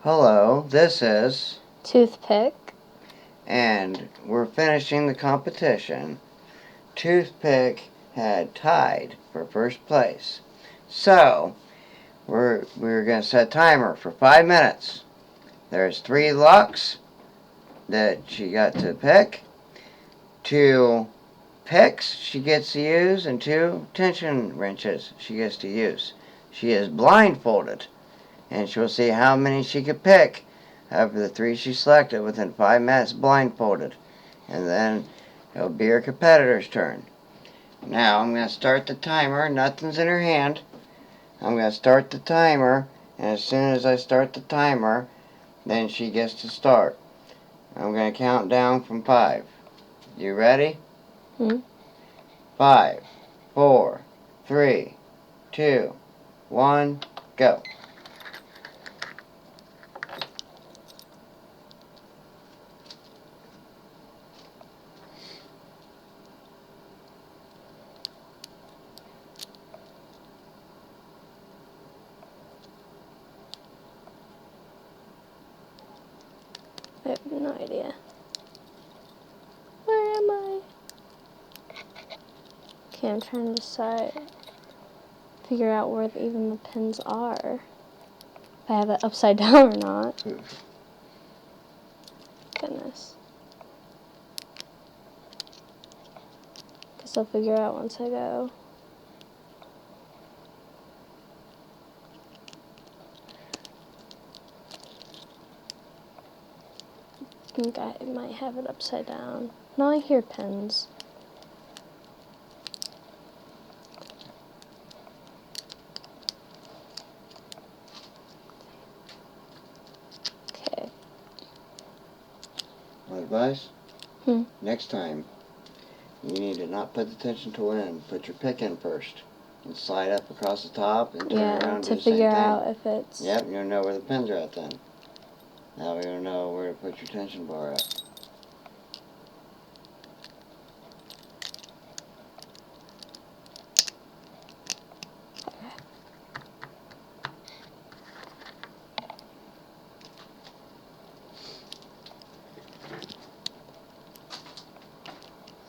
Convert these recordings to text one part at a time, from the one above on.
Hello, this is ToothPick. And we're finishing the competition. ToothPick had tied for first place. So, we're going to set a timer for 5 minutes. There's 3 locks that she got to pick, 2 picks she gets to use, and 2 tension wrenches she gets to use. She is blindfolded, and she'll see how many she could pick after the 3 she selected within 5 minutes blindfolded. And then it'll be her competitor's turn. Now I'm going to start the timer. Nothing's in her hand. I'm going to start the timer, and as soon as I start the timer, then she gets to start. I'm going to count down from 5. You ready? 5, 4, 3, 2, 1, go. I have no idea. Where am I? Okay, I'm trying to figure out where even the pins are. If I have it upside down or not. Goodness. Guess I'll figure out once I go. I think I might have it upside down. No, I hear pins. Okay. My advice? Hmm. Next time, you need to not put the tension tool in. Put your pick in first. And slide up across the top and turn around and do the same thing. To figure out if it's... Yep, you'll know where the pins are at then. Now you'll know where to put your tension bar at.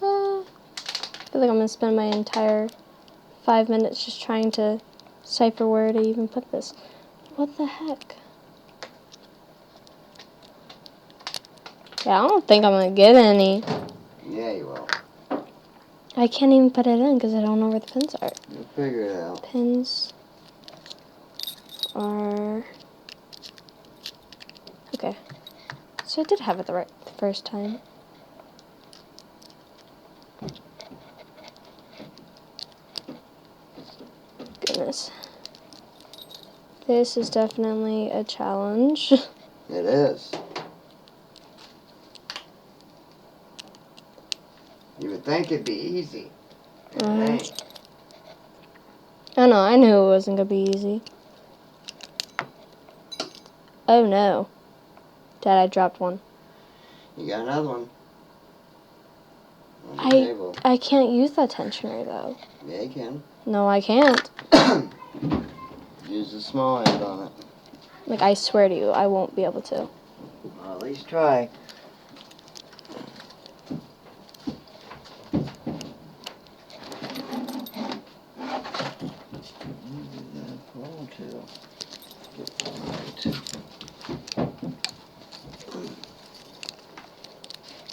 I feel like I'm going to spend my entire 5 minutes just trying to decipher where to even put this. What the heck? Yeah, I don't think I'm going to get any. Yeah, you will. I can't even put it in because I don't know where the pins are. You'll figure it out. Pins are... Okay. So I did have it the first time. Goodness. This is definitely a challenge. It is. You would think it'd be easy. It ain't. Oh no, I knew it wasn't going to be easy. Oh no. Dad, I dropped one. You got another one. On the table. I can't use that tensioner though. Yeah, you can. No, I can't. Use the small end on it. Like, I swear to you, I won't be able to. Well, at least try.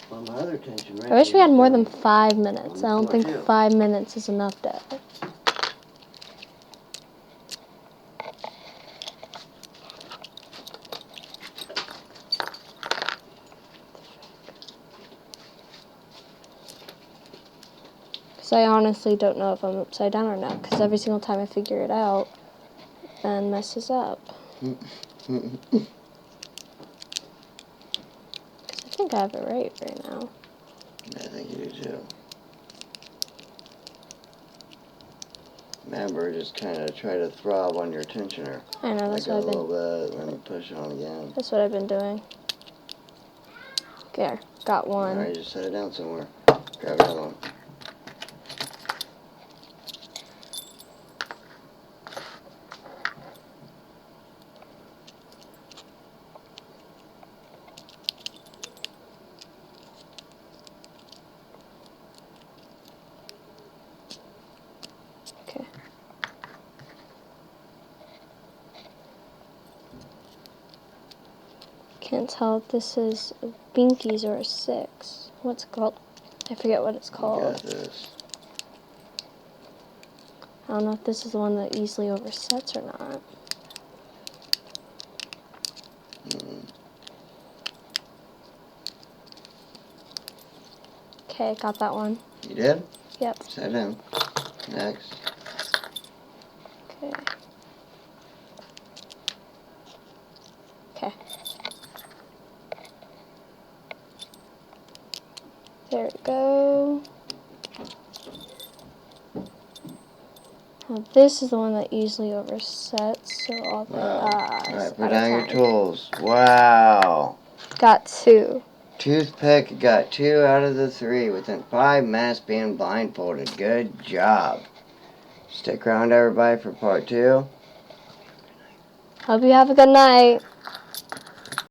Well, my other tension wrench. I wish we had more than 5 minutes. I don't think 5 minutes is enough, Dad. Because I honestly don't know if I'm upside down or not. Because every single time I figure it out, then messes up. Because I think I have it right now. I think you do too. Remember, just kind of try to throb on your tensioner. I know, that's like what I've been... a little bit, and then push on again. That's what I've been doing. There, got one. Alright, just set it down somewhere. Grab another one. Can't tell if this is a binkies or a 6. What's it called? I forget what it's You called. got this. I don't know if this is the one that easily oversets or not. Okay, got that one. You did? Yep. Set in. Next. Okay. Okay. There we go. Now this is the one that easily oversets, so I'll Alright, put down your tools. Wow. Got 2. Toothpick got 2 out of the 3 within 5 minutes being blindfolded. Good job. Stick around, everybody, for part 2. Hope you have a good night.